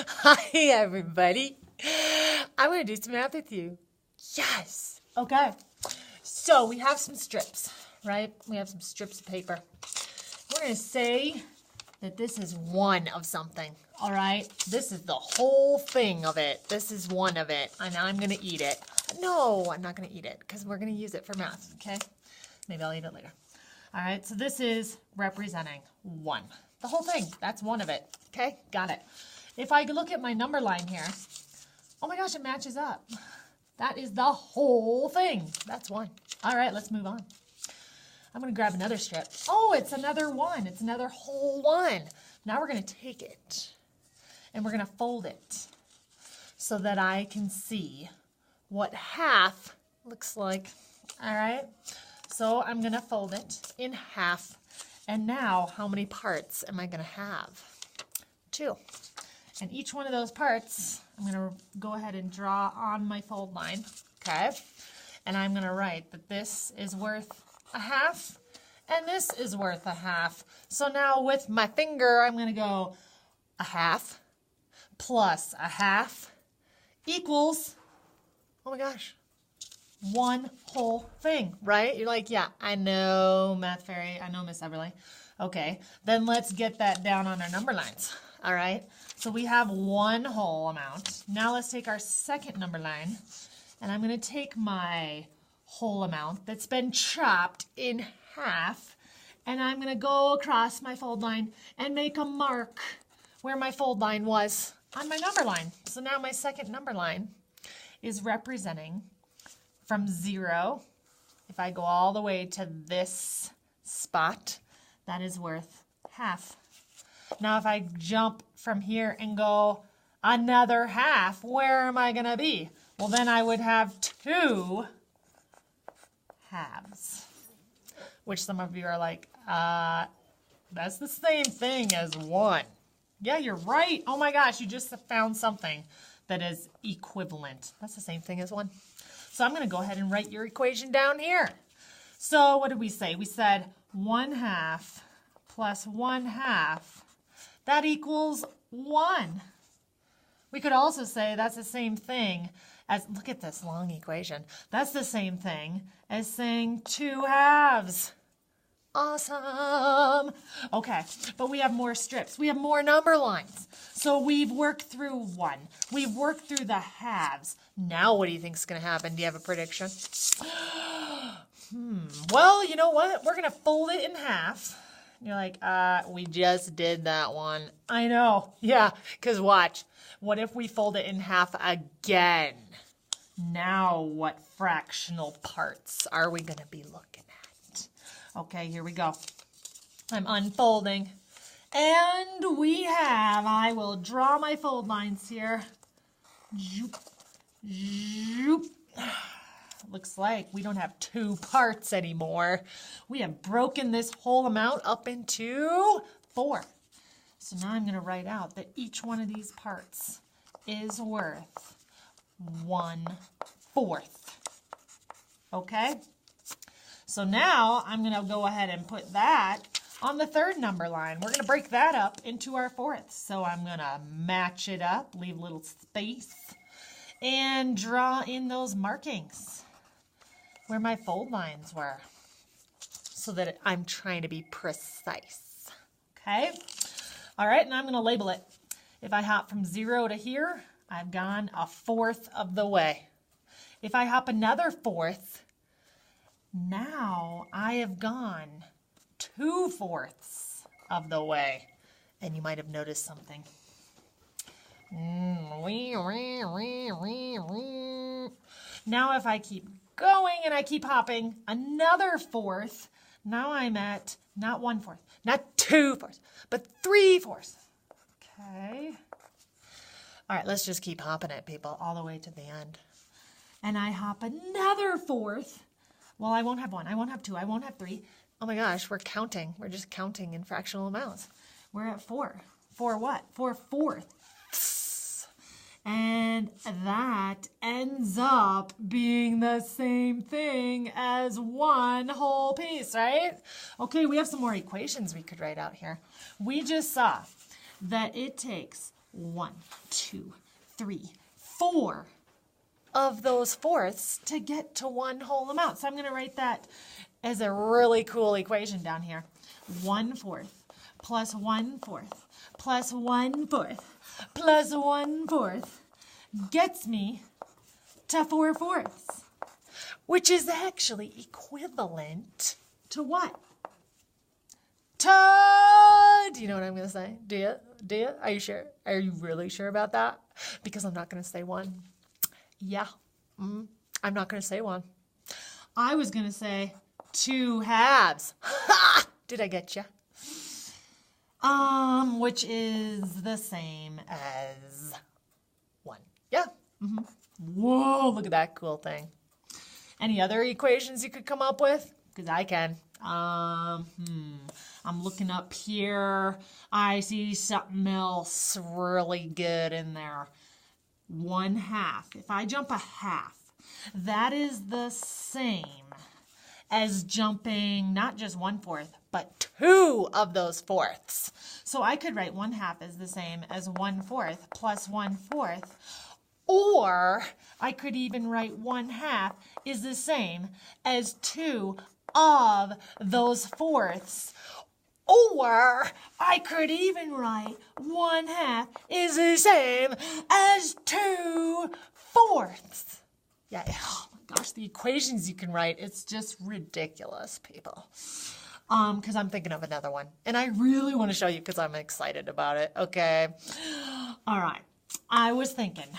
Hi, everybody. I'm going to do some math with you. Yes. Okay. So we have some strips, right? We have some strips of paper. We're going to say that this is one of something, all right? This is the whole thing of it. This is one of it, and I'm going to eat it. No, I'm not going to eat it because we're going to use it for math, okay? Maybe I'll eat it later. All right, so this is representing one. The whole thing, that's one of it, okay? Got it. If I look at my number line here, oh my gosh, it matches up. That is the whole thing. That's one. All right, let's move on. I'm going to grab another strip. Oh, it's another one. It's another whole one. Now we're going to take it and we're going to fold it so that I can see what half looks like. All right, so I'm going to fold it in half. And now how many parts am I going to have? 2. And each one of those parts, I'm going to go ahead and draw on my fold line, okay? And I'm going to write that this is worth a half, and this is worth a half. So now with my finger, I'm going to go a half plus a half equals, oh my gosh, one whole thing, right? You're like, yeah, I know, Math Fairy. I know, Miss Everly. Okay, then let's get that down on our number lines, all right? So we have one whole amount. Now let's take our second number line, and I'm going to take my whole amount that's been chopped in half, and I'm going to go across my fold line and make a mark where my fold line was on my number line. So now my second number line is representing from 0, if I go all the way to this spot, that is worth half. Now if I jump from here and go another half, where am I going to be? Well, then I would have 2 halves, which some of you are like, that's the same thing as 1. Yeah, you're right. Oh my gosh, you just found something that is equivalent. That's the same thing as 1. So I'm going to go ahead and write your equation down here. So what did we say? We said 1/2 plus 1/2. That equals 1. We could also say that's the same thing as, look at this long equation. That's the same thing as saying 2 halves. Awesome. Okay, but we have more strips. We have more number lines. So we've worked through 1. We've worked through the halves. Now what do you think is going to happen? Do you have a prediction? Well, you know what? We're going to fold it in half. You're like, we just did that one. I know. Yeah, because watch. What if we fold it in half again? Now what fractional parts are we going to be looking at? Okay, here we go. I'm unfolding. And we have, I will draw my fold lines here. Zoop, zoop. Looks like we don't have 2 parts anymore. We have broken this whole amount up into 4. So now I'm going to write out that each one of these parts is worth 1/4. Okay? So now I'm going to go ahead and put that on the third number line. We're going to break that up into our fourths. So I'm going to match it up, leave a little space, and draw in those markings where my fold lines were so that I'm trying to be precise. Okay? All right, and I'm going to label it. If I hop from 0 to here, I've gone 1/4 of the way. If I hop another 1/4, now I have gone 2/4 of the way. And you might have noticed something. Now if I keep going and I keep hopping another 1/4, now I'm at not 1/4, not 2/4, but 3/4. Okay. All right, let's just keep hopping it, people, all the way to the end. And I hop another 1/4. Well, I won't have 1, I won't have 2, I won't have 3. Oh my gosh, we're counting. We're just counting in fractional amounts. We're at 4. 4 what? 4/4. And that ends up being the same thing as 1 whole piece, right? Okay, we have some more equations we could write out here. We just saw that it takes 1, 2, 3, 4 of those fourths to get to one whole amount. So I'm going to write that as a really cool equation down here. 1/4 plus 1/4 plus 1/4 plus 1/4 gets me to 4/4, which is actually equivalent to what? Do you know what I'm going to say? Do you? Do you? Are you sure? Are you really sure about that? Because I'm not going to say 1. Yeah, I'm not going to say 1. I was going to say 2 halves. Ha! Did I get you? Which is the same as 1. Yeah. Whoa, look at that cool thing. Any other equations you could come up with? Because I can. I'm looking up here. I see something else really good in there. 1/2. If I jump a half, that is the same as jumping not just 1/4, but 2 of those fourths. So I could write 1/2 as the same as 1/4 plus 1/4. Or I could even write 1/2 is the same as 2 of those fourths. Or I could even write 1/2 is the same as 2/4. Yeah, oh my gosh, the equations you can write, it's just ridiculous, people. Because I'm thinking of another one. And I really want to show you because I'm excited about it, okay? All right. I was thinking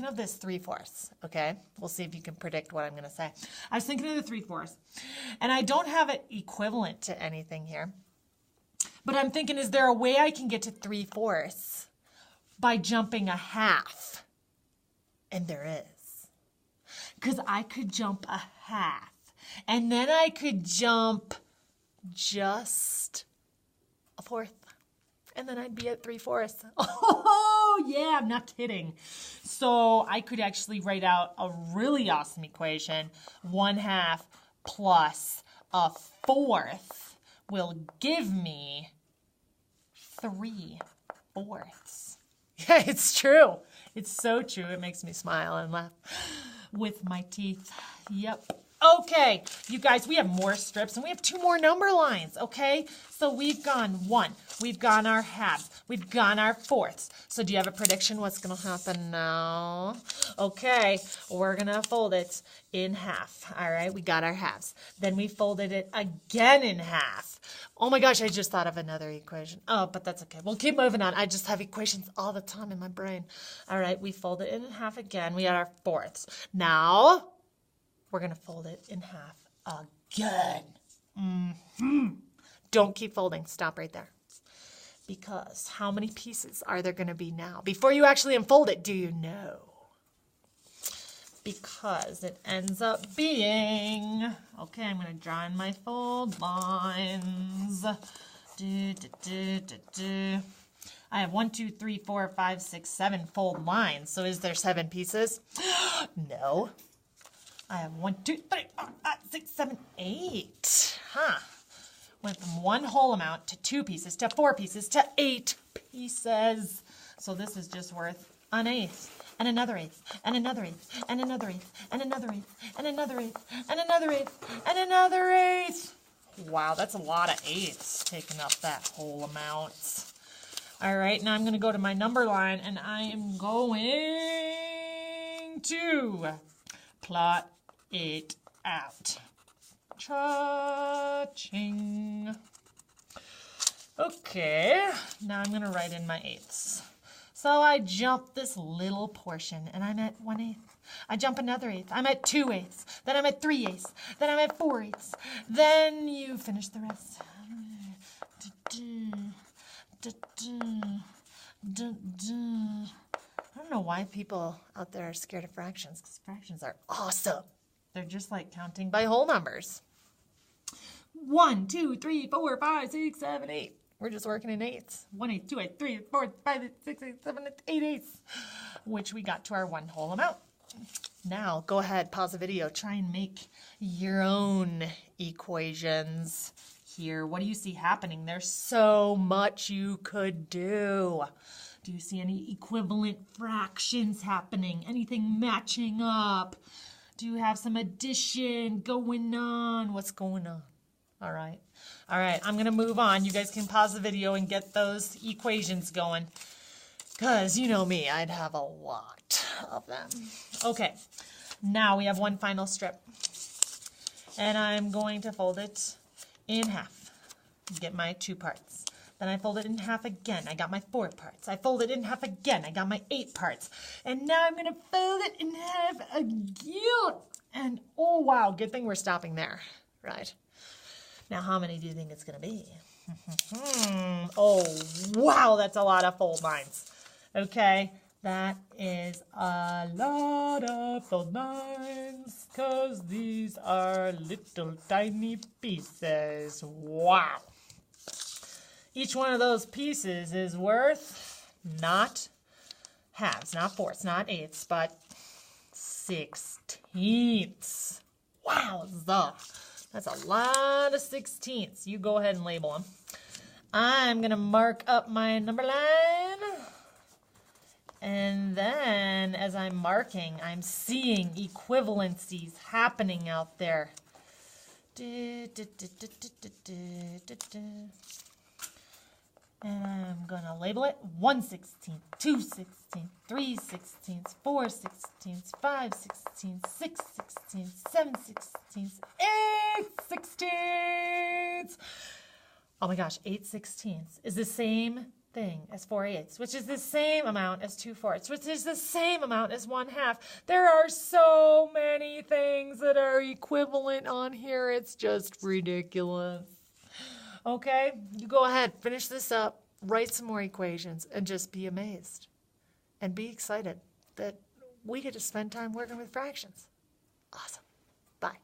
of this 3/4, okay? We'll see if you can predict what I'm going to say. I was thinking of the 3/4, and I don't have it equivalent to anything here. But I'm thinking, is there a way I can get to 3/4 by jumping a half? And there is. Because I could jump a half, and then I could jump just a fourth. And then I'd be at 3/4. Oh, yeah, I'm not kidding. So I could actually write out a really awesome equation. 1/2 plus a fourth will give me 3/4. Yeah, it's true. It's so true. It makes me smile and laugh with my teeth. Yep. Okay, you guys, we have more strips and we have 2 more number lines, okay? So we've gone 1, we've gone our halves, we've gone our fourths. So do you have a prediction what's going to happen now? Okay, we're going to fold it in half, all right? We got our halves. Then we folded it again in half. Oh my gosh, I just thought of another equation. Oh, but that's okay. We'll keep moving on. I just have equations all the time in my brain. All right, we folded it in half again. We got our fourths. Now we're going to fold it in half again. Don't keep folding. Stop right there. Because how many pieces are there going to be now? Before you actually unfold it, do you know? Because it ends up being... Okay, I'm going to draw in my fold lines. I have 1, 2, 3, 4, 5, 6, 7 fold lines. So is there 7 pieces? No. I have 1, 2, 3, 4, 5, 6, 7, 8. Went from 1 whole amount to 2 pieces to 4 pieces to 8 pieces. So this is just worth an eighth, and another eighth, and another eighth, and another eighth, and another eighth, and another eighth, and another eighth, and another eighth. Wow, that's a lot of eighths taking up that whole amount. All right, now I'm going to go to my number line, and I am going to plot it out. Cha-ching. Okay, now I'm going to write in my eighths. So I jump this little portion, and I'm at 1/8. I jump another eighth. I'm at 2/8. Then I'm at 3/8. Then I'm at 4/8. Then you finish the rest. I don't know why people out there are scared of fractions, because fractions are awesome. They're just like counting by whole numbers. 1, 2, 3, 4, 5, 6, 7, 8. We're just working in eighths. 1/8, 2/8, 3/8, 4/8, 5/8, 6/8, 7/8, 8/8, which we got to our 1 whole amount. Now, go ahead, pause the video, try and make your own equations here. What do you see happening? There's so much you could do. Do you see any equivalent fractions happening? Anything matching up? Do you have some addition going on? What's going on? All right. All right, I'm going to move on. You guys can pause the video and get those equations going. Because you know me, I'd have a lot of them. Okay, now we have one final strip. And I'm going to fold it in half. Get my 2 parts. Then I fold it in half again. I got my 4 parts. I fold it in half again. I got my 8 parts. And now I'm going to fold it in half again. And oh wow, good thing we're stopping there. Right. Now how many do you think it's going to be? Oh wow, that's a lot of fold lines. Okay, that is a lot of fold lines because these are little tiny pieces. Wow. Each one of those pieces is worth not halves, not fourths, not eighths, but 16ths. Wow, that's a lot of 16ths. You go ahead and label them. I'm going to mark up my number line. And then as I'm marking, I'm seeing equivalencies happening out there. And I'm going to label it 1/16, 2/16, 3/16, 4/16, 5/16, 6/16, 7/16, 8/16. Oh my gosh, 8/16 is the same thing as 4/8, which is the same amount as 2/4, which is the same amount as 1/2. There are so many things that are equivalent on here. It's just ridiculous. Okay, you go ahead, finish this up, write some more equations, and just be amazed. And be excited that we get to spend time working with fractions. Awesome. Bye.